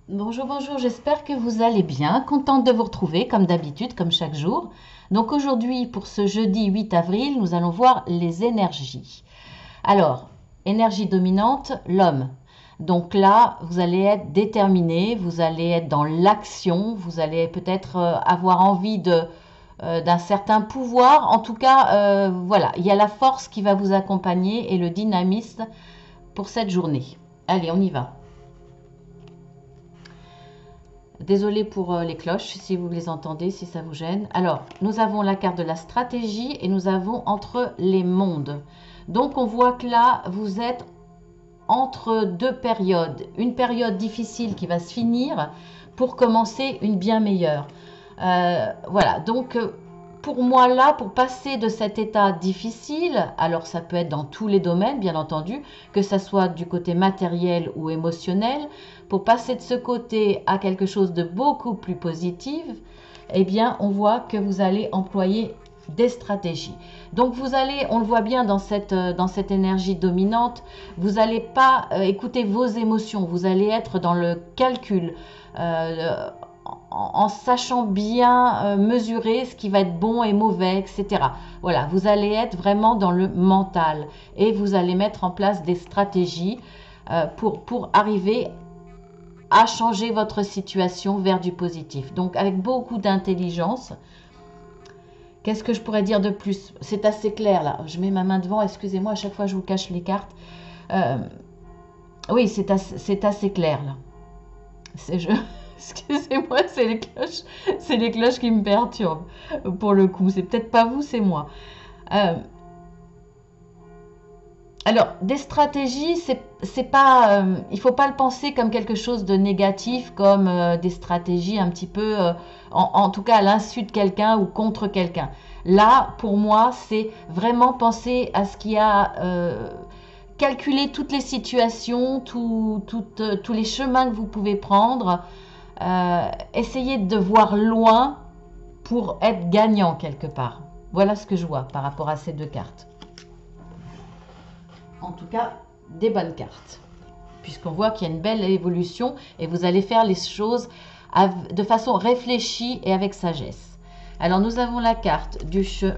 Bonjour, bonjour, j'espère que vous allez bien. Contente de vous retrouver comme d'habitude, comme chaque jour. Donc aujourd'hui, pour ce jeudi 8 avril, nous allons voir les énergies. Alors, énergie dominante, l'homme. Donc là, vous allez être déterminé, vous allez être dans l'action, vous allez peut-être avoir envie d'un certain pouvoir. En tout cas, voilà, il y a la force qui va vous accompagner et le dynamisme pour cette journée. Allez, on y va. Désolée pour les cloches, si vous les entendez, si ça vous gêne. Alors, nous avons la carte de la stratégie et nous avons entre les mondes. Donc, on voit que là, vous êtes entre deux périodes. Une période difficile qui va se finir pour commencer une bien meilleure. Voilà, donc pour moi là, pour passer de cet état difficile, alors ça peut être dans tous les domaines, bien entendu, que ça soit du côté matériel ou émotionnel, pour passer de ce côté à quelque chose de beaucoup plus positif, eh bien, on voit que vous allez employer des stratégies. Donc vous allez, on le voit bien dans cette énergie dominante, vous n'allez pas écouter vos émotions, vous allez être dans le calcul, en sachant bien mesurer ce qui va être bon et mauvais, etc. Voilà, vous allez être vraiment dans le mental et vous allez mettre en place des stratégies pour arriver à changer votre situation vers du positif. Donc avec beaucoup d'intelligence. Qu'est-ce que je pourrais dire de plus? C'est assez clair là. Je mets ma main devant, excusez-moi, à chaque fois je vous cache les cartes. Euh, oui, c'est assez clair là. Je... Excusez-moi, c'est les cloches qui me perturbent pour le coup. C'est peut-être pas vous, c'est moi. Euh, alors, des stratégies, c'est pas, il faut pas le penser comme quelque chose de négatif, comme des stratégies un petit peu, en tout cas à l'insu de quelqu'un ou contre quelqu'un. Là, pour moi, c'est vraiment penser à ce qu'il y a, calculer toutes les situations, tous les chemins que vous pouvez prendre, essayer de voir loin pour être gagnant quelque part. Voilà ce que je vois par rapport à ces deux cartes. En tout cas, des bonnes cartes. Puisqu'on voit qu'il y a une belle évolution et vous allez faire les choses de façon réfléchie et avec sagesse. Alors nous avons la carte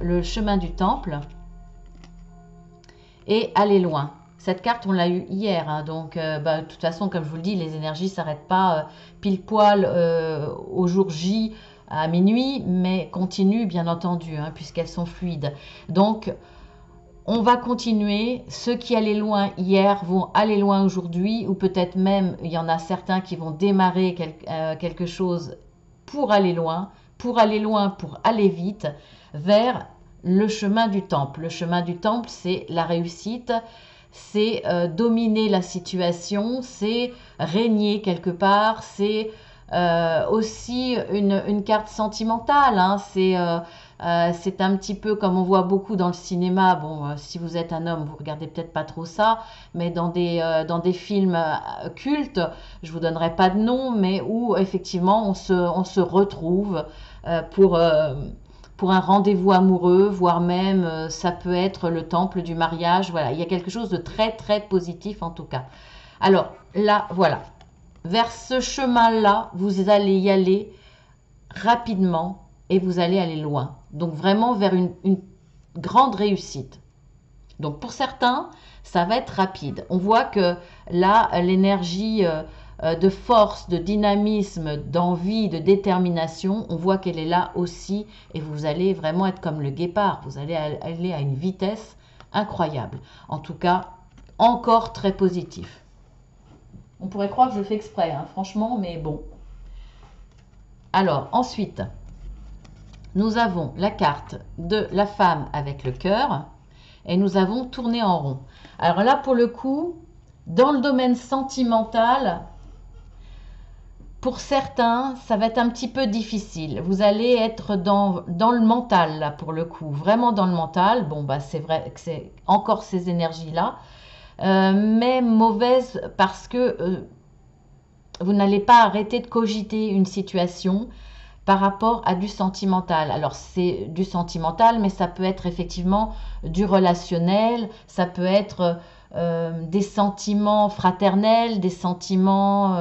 le chemin du temple et aller loin. Cette carte, on l'a eu hier, hein, donc de toute façon, comme je vous le dis, les énergies ne s'arrêtent pas pile poil au jour J à minuit, mais continuent bien entendu, hein, puisqu'elles sont fluides. Donc, on va continuer. Ceux qui allaient loin hier vont aller loin aujourd'hui, ou peut-être même, il y en a certains qui vont démarrer quelque chose pour aller loin, pour aller vite, vers le chemin du temple. Le chemin du temple, c'est la réussite, c'est dominer la situation, c'est régner quelque part, c'est aussi une carte sentimentale, hein, c'est un petit peu comme on voit beaucoup dans le cinéma. Bon, si vous êtes un homme, vous regardez peut-être pas trop ça, mais dans des films cultes, je vous donnerai pas de nom, mais où effectivement on se retrouve pour un rendez-vous amoureux, voire même ça peut être le temple du mariage. Voilà, il y a quelque chose de très très positif en tout cas. Alors là, voilà, vers ce chemin-là, vous allez y aller rapidement et vous allez aller loin. Donc vraiment vers une grande réussite. Donc pour certains, ça va être rapide. On voit que là, l'énergie de force, de dynamisme, d'envie, de détermination, on voit qu'elle est là aussi et vous allez vraiment être comme le guépard. Vous allez aller à une vitesse incroyable. En tout cas, encore très positif. On pourrait croire que je fais exprès, hein, franchement, mais bon. Alors, ensuite, nous avons la carte de la femme avec le cœur et nous avons tourné en rond. Alors là, pour le coup, dans le domaine sentimental, pour certains, ça va être un petit peu difficile. Vous allez être dans le mental, là, pour le coup, vraiment dans le mental. Bon, bah, c'est vrai que c'est encore ces énergies-là, mais mauvaises parce que vous n'allez pas arrêter de cogiter une situation par rapport à du sentimental. Alors c'est du sentimental, mais ça peut être effectivement du relationnel, ça peut être des sentiments fraternels, des sentiments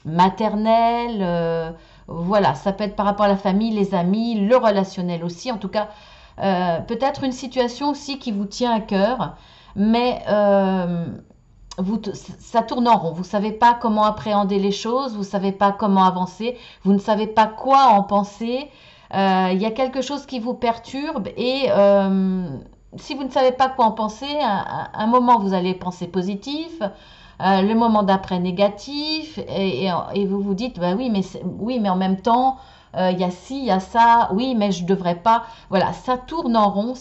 maternel, voilà, ça peut être par rapport à la famille, les amis, le relationnel aussi. En tout cas, peut-être une situation aussi qui vous tient à cœur, mais ça tourne en rond. Vous ne savez pas comment appréhender les choses, vous ne savez pas comment avancer, vous ne savez pas quoi en penser. Il y a quelque chose qui vous perturbe et si vous ne savez pas quoi en penser, un moment vous allez penser positif, le moment d'après négatif et vous vous dites bah oui mais en même temps il y a ci, il y a ça, oui mais je devrais pas. Voilà, ça tourne en rond,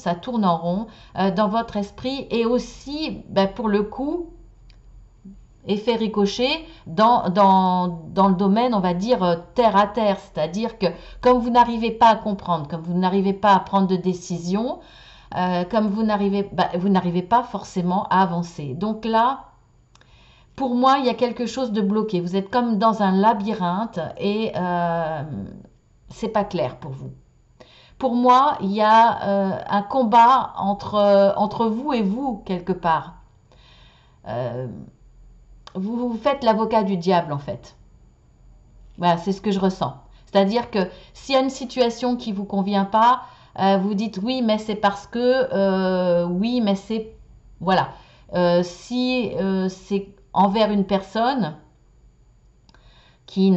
dans votre esprit et aussi ben, pour le coup effet ricochet dans le domaine, on va dire, terre à terre. C'est-à-dire que comme vous n'arrivez pas à comprendre, comme vous n'arrivez pas à prendre de décision, comme vous n'arrivez pas forcément à avancer. Donc là, pour moi, il y a quelque chose de bloqué. Vous êtes comme dans un labyrinthe et c'est pas clair pour vous. Pour moi, il y a un combat entre vous et vous, quelque part. Euh, vous faites l'avocat du diable, en fait. Voilà, c'est ce que je ressens. C'est-à-dire que s'il y a une situation qui ne vous convient pas, vous dites oui, mais c'est parce que, oui, mais c'est... Voilà. Si c'est envers une personne qui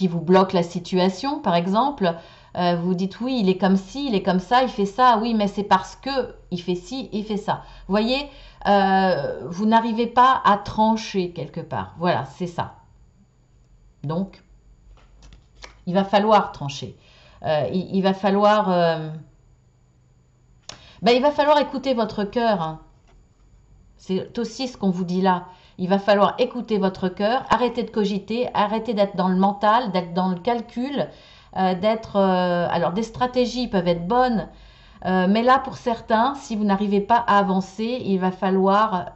vous bloque la situation, par exemple, vous dites oui, il est comme ci, il est comme ça, il fait ça, oui, mais c'est parce que il fait ci, il fait ça. Vous voyez, vous n'arrivez pas à trancher quelque part. Voilà, c'est ça. Donc, il va falloir trancher. Il va falloir, il va falloir écouter votre cœur. Hein. C'est aussi ce qu'on vous dit là. Il va falloir écouter votre cœur, arrêter de cogiter, arrêter d'être dans le mental, d'être dans le calcul, alors des stratégies peuvent être bonnes, mais là pour certains, si vous n'arrivez pas à avancer, il va falloir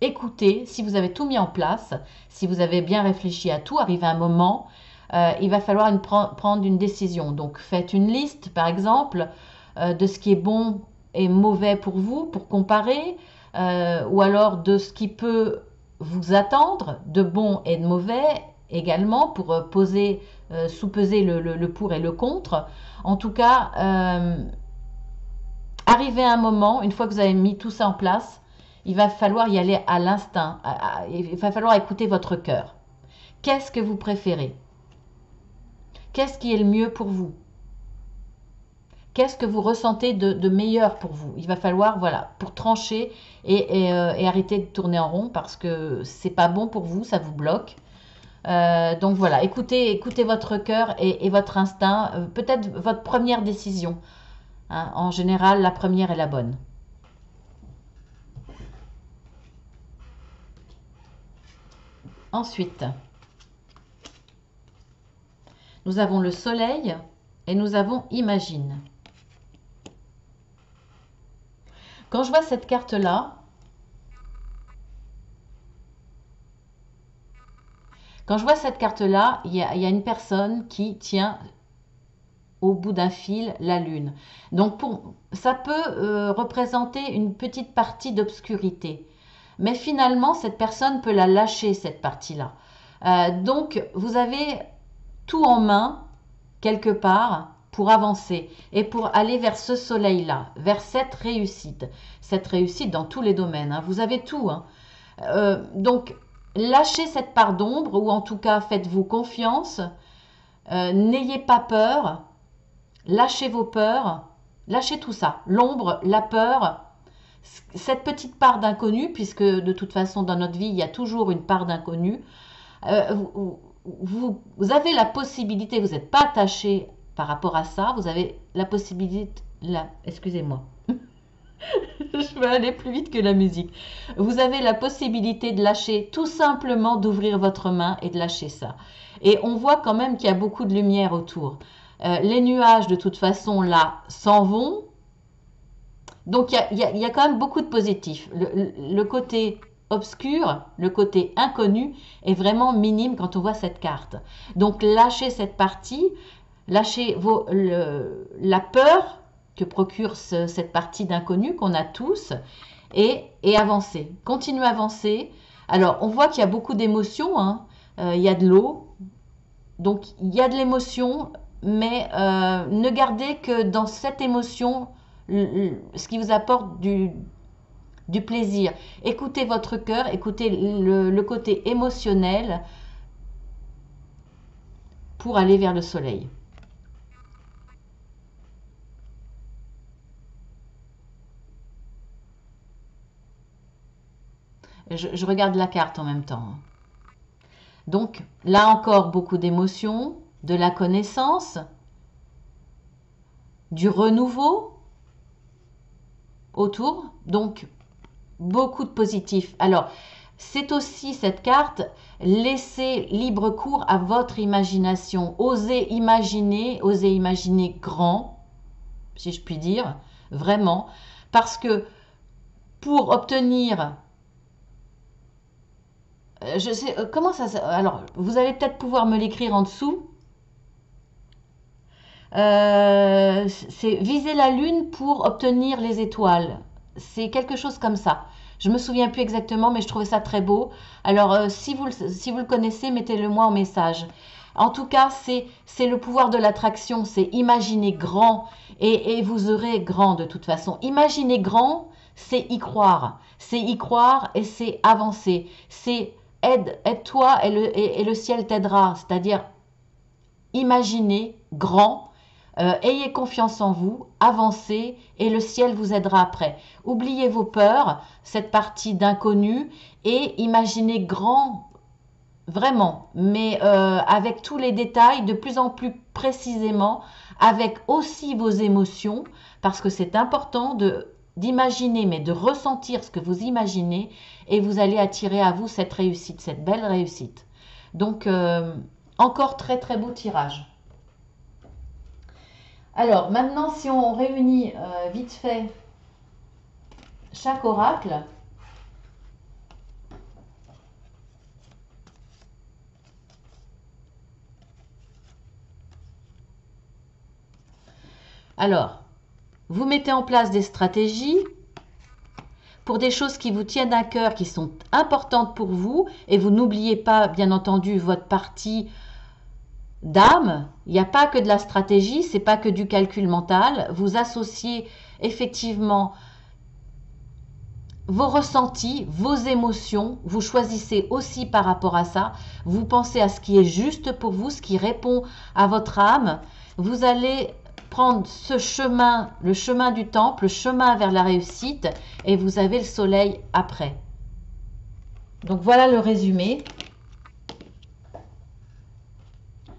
écouter. Si vous avez tout mis en place, si vous avez bien réfléchi à tout, arrive un moment, il va falloir prendre une décision. Donc faites une liste, par exemple, de ce qui est bon et mauvais pour vous, pour comparer, ou alors de ce qui peut vous attendre, de bon et de mauvais également, pour sous-peser le pour et le contre. En tout cas, arrivé à un moment, une fois que vous avez mis tout ça en place, il va falloir y aller à l'instinct. Il va falloir écouter votre cœur. Qu'est-ce que vous préférez? Qu'est-ce qui est le mieux pour vous? Qu'est-ce que vous ressentez de meilleur pour vous? Il va falloir, voilà, pour trancher et arrêter de tourner en rond parce que c'est pas bon pour vous, ça vous bloque. Donc voilà, écoutez votre cœur et votre instinct, peut-être votre première décision. Hein. En général, la première est la bonne. Ensuite, nous avons le soleil et nous avons Imagine. Quand je vois cette carte-là, il y a une personne qui tient au bout d'un fil la lune. Donc ça peut représenter une petite partie d'obscurité. Mais finalement, cette personne peut la lâcher, cette partie-là. Donc, vous avez tout en main, quelque part, pour avancer et pour aller vers ce soleil-là, vers cette réussite. Cette réussite dans tous les domaines. Hein. Vous avez tout. Hein. Donc, lâchez cette part d'ombre, ou en tout cas, faites-vous confiance. N'ayez pas peur. Lâchez vos peurs. Lâchez tout ça. L'ombre, la peur, cette petite part d'inconnu, puisque de toute façon, dans notre vie, il y a toujours une part d'inconnu. Vous avez la possibilité, vous n'êtes pas attaché par rapport à ça, vous avez la possibilité, excusez-moi, je vais aller plus vite que la musique. Vous avez la possibilité de lâcher, tout simplement d'ouvrir votre main et de lâcher ça. Et on voit quand même qu'il y a beaucoup de lumière autour. Les nuages, de toute façon, là, s'en vont. Donc, il y a quand même beaucoup de positifs. Le côté obscur, le côté inconnu est vraiment minime quand on voit cette carte. Donc, lâchez cette partie, lâchez la peur que procure cette partie d'inconnu qu'on a tous et avancez. Continuez à avancer. Alors, on voit qu'il y a beaucoup d'émotions, hein. il y a de l'eau, donc il y a de l'émotion, mais ne gardez que dans cette émotion ce qui vous apporte du plaisir. Écoutez votre cœur, écoutez le côté émotionnel pour aller vers le soleil. Je regarde la carte en même temps. Donc là encore, beaucoup d'émotions, de la connaissance, du renouveau autour. Donc beaucoup de positifs. Alors, c'est aussi cette carte, laissez libre cours à votre imagination. Osez imaginer grand, si je puis dire, vraiment. Parce que pour obtenir... je sais, comment ça... Alors, vous allez peut-être pouvoir me l'écrire en dessous. C'est viser la lune pour obtenir les étoiles. C'est quelque chose comme ça. Je me souviens plus exactement, mais je trouvais ça très beau. Alors, si vous le connaissez, mettez-le moi en message. En tout cas, c'est le pouvoir de l'attraction. C'est imaginer grand et vous aurez grand de toute façon. Imaginer grand, c'est y croire. C'est y croire et c'est avancer. C'est aide-toi et le ciel t'aidera. C'est-à-dire, imaginez grand. Ayez confiance en vous, avancez et le ciel vous aidera après. Oubliez vos peurs, cette partie d'inconnu et imaginez grand, vraiment, mais avec tous les détails, de plus en plus précisément, avec aussi vos émotions, parce que c'est important d'imaginer, mais de ressentir ce que vous imaginez et vous allez attirer à vous cette réussite, cette belle réussite. Donc, encore très très beau tirage. Alors, maintenant, si on réunit vite fait chaque oracle, alors, vous mettez en place des stratégies pour des choses qui vous tiennent à cœur, qui sont importantes pour vous, et vous n'oubliez pas, bien entendu, votre partie d'âme. Il n'y a pas que de la stratégie, c'est pas que du calcul mental. Vous associez effectivement vos ressentis, vos émotions, vous choisissez aussi par rapport à ça, vous pensez à ce qui est juste pour vous, ce qui répond à votre âme. Vous allez prendre ce chemin, le chemin du temple, le chemin vers la réussite, et vous avez le soleil après. Donc voilà le résumé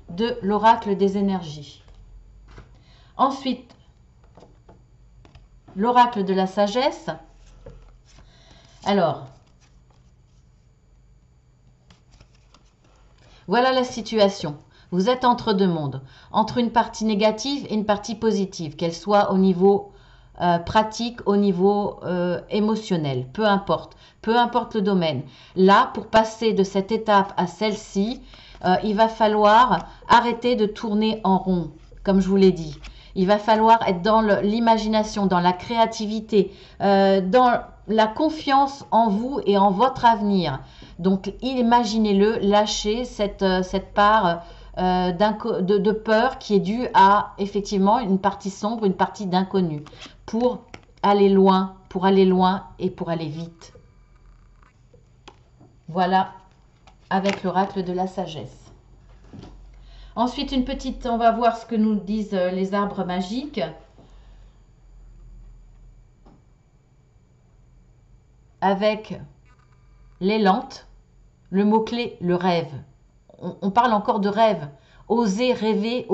de l'oracle des énergies. Ensuite, l'oracle de la sagesse. Alors, voilà la situation. Vous êtes entre deux mondes, entre une partie négative et une partie positive, qu'elle soit au niveau pratique, au niveau émotionnel, peu importe le domaine. Là, pour passer de cette étape à celle-ci, il va falloir arrêter de tourner en rond, comme je vous l'ai dit. Il va falloir être dans l'imagination, dans la créativité, dans la confiance en vous et en votre avenir. Donc, imaginez-le, lâchez cette part de peur qui est due à, effectivement, une partie sombre, une partie d'inconnu, pour aller loin et pour aller vite. Voilà, avec l'oracle de la sagesse. Ensuite, on va voir ce que nous disent les arbres magiques. Avec l'élante, le mot-clé, le rêve. On parle encore de rêve. Osez rêver,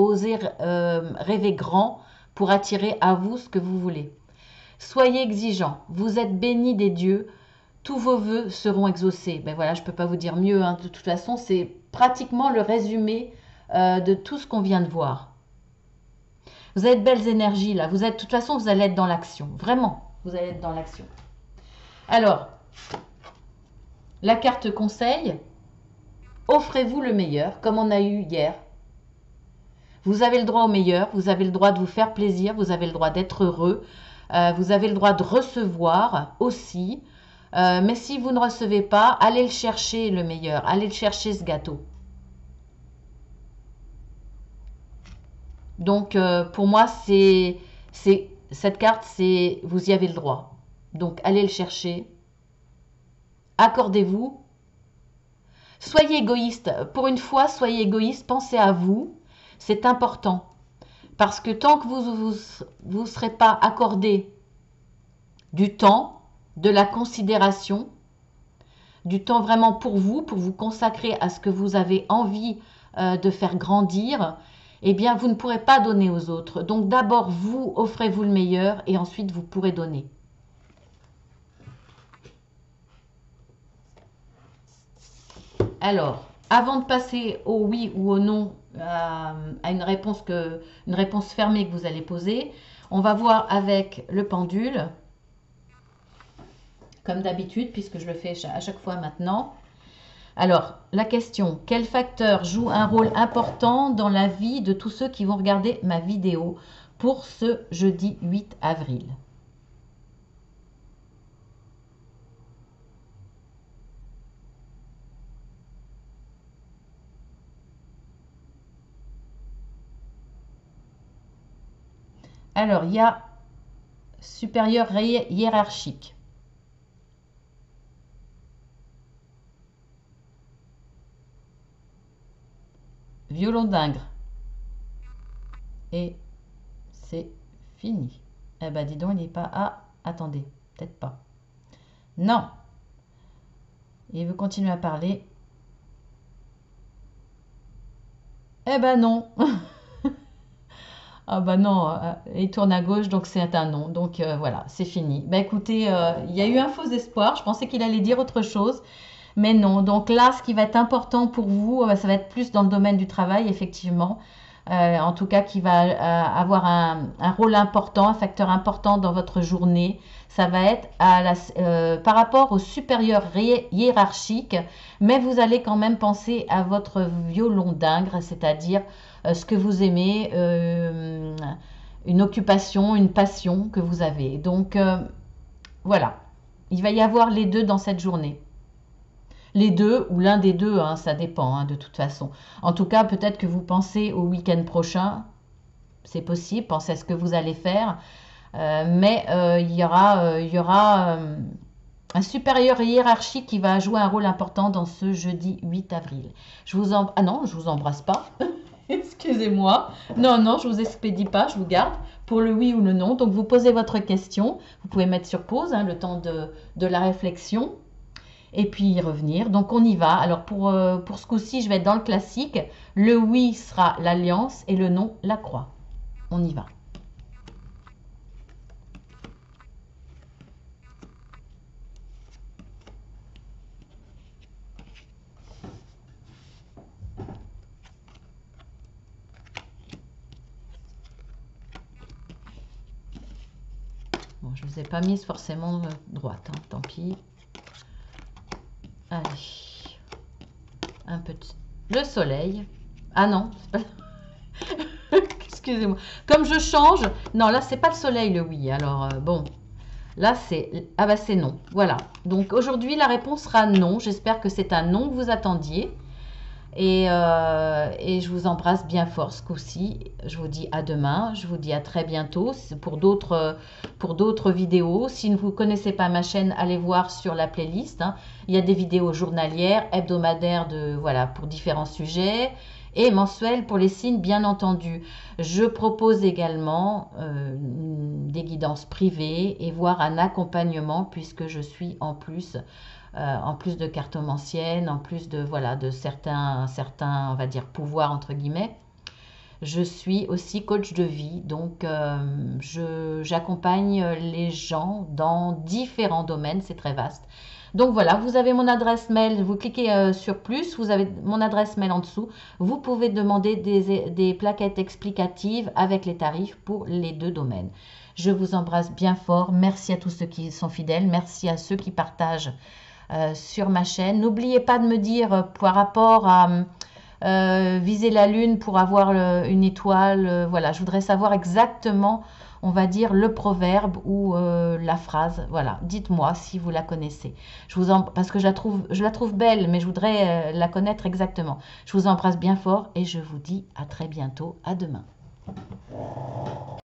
rêver grand pour attirer à vous ce que vous voulez. Soyez exigeants, vous êtes bénis des dieux, tous vos vœux seront exaucés. Ben voilà, je ne peux pas vous dire mieux, hein. De toute façon, c'est pratiquement le résumé de tout ce qu'on vient de voir. Vous avez de belles énergies là, de toute façon, vous allez être dans l'action, vraiment, vous allez être dans l'action. Alors, la carte conseil, offrez-vous le meilleur, comme on a eu hier. Vous avez le droit au meilleur, vous avez le droit de vous faire plaisir, vous avez le droit d'être heureux, vous avez le droit de recevoir aussi. Mais si vous ne recevez pas, allez le chercher le meilleur, allez le chercher ce gâteau. Donc, pour moi, cette carte, c'est vous y avez le droit. Donc, allez le chercher. Accordez-vous. Soyez égoïste. Pour une fois, soyez égoïste. Pensez à vous. C'est important. Parce que tant que vous ne serez pas accordé du temps, de la considération, du temps vraiment pour vous consacrer à ce que vous avez envie de faire grandir, eh bien, vous ne pourrez pas donner aux autres. Donc, d'abord, vous, offrez-vous le meilleur et ensuite, vous pourrez donner. Alors, avant de passer au oui ou au non à une réponse fermée que vous allez poser, on va voir avec le pendule, comme d'habitude, puisque je le fais à chaque fois maintenant. Alors, la question, quel facteur joue un rôle important dans la vie de tous ceux qui vont regarder ma vidéo pour ce jeudi 8 avril? Alors, il y a supérieur hiérarchique. Violon d'Ingres. Et c'est fini. Eh ben, dis donc, il n'est pas... Ah, attendez, peut-être pas. Non. Il veut continuer à parler. Eh ben non. Ah bah non, il tourne à gauche, donc c'est un non. Donc voilà, c'est fini. Bah écoutez, il y a eu un faux espoir. Je pensais qu'il allait dire autre chose. Mais non, donc là, ce qui va être important pour vous, ça va être plus dans le domaine du travail, effectivement. En tout cas, qui va avoir un rôle important, un facteur important dans votre journée. Ça va être par rapport au supérieur hiérarchique, mais vous allez quand même penser à votre violon d'Ingres, c'est-à-dire ce que vous aimez, une occupation, une passion que vous avez. Donc voilà, il va y avoir les deux dans cette journée. Les deux ou l'un des deux, hein, ça dépend de toute façon. En tout cas, peut-être que vous pensez au week-end prochain, c'est possible, pensez à ce que vous allez faire, mais il y aura un supérieur hiérarchique qui va jouer un rôle important dans ce jeudi 8 avril. Ah non, je vous embrasse pas. Excusez-moi. Non, non, je vous expédie pas, je vous garde pour le oui ou le non. Donc vous posez votre question, vous pouvez mettre sur pause le temps de la réflexion et puis y revenir. Donc on y va. Alors pour ce coup-ci, je vais être dans le classique. Le oui sera l'alliance et le non la croix. On y va. Bon, je ne vous ai pas mise forcément droite, hein, tant pis. Allez. Un petit... Le soleil. Ah non, c'est pas... Excusez-moi. Comme je change... Non, là, c'est pas le soleil, le oui. Alors, bon. Là, c'est... Ah bah, c'est non. Voilà. Donc, aujourd'hui, la réponse sera non. J'espère que c'est un non que vous attendiez. Et je vous embrasse bien fort ce coup-ci. Je vous dis à demain. Je vous dis à très bientôt pour d'autres vidéos. Si vous ne connaissez pas ma chaîne, allez voir sur la playlist. Hein. Il y a des vidéos journalières, hebdomadaires voilà, pour différents sujets et mensuelles pour les signes, bien entendu. Je propose également des guidances privées et voire un accompagnement puisque je suis en plus de cartomancienne, en plus de, voilà, de certains, on va dire, pouvoirs, entre guillemets. Je suis aussi coach de vie, donc j'accompagne les gens dans différents domaines, c'est très vaste. Donc voilà, vous avez mon adresse mail, vous cliquez sur plus, vous avez mon adresse mail en dessous. Vous pouvez demander des plaquettes explicatives avec les tarifs pour les deux domaines. Je vous embrasse bien fort, merci à tous ceux qui sont fidèles, merci à ceux qui partagent sur ma chaîne. N'oubliez pas de me dire par rapport à viser la lune pour avoir une étoile. Voilà, je voudrais savoir exactement, on va dire, le proverbe ou la phrase. Voilà, dites-moi si vous la connaissez. Parce que je la trouve belle, mais je voudrais la connaître exactement. Je vous embrasse bien fort et je vous dis à très bientôt. À demain.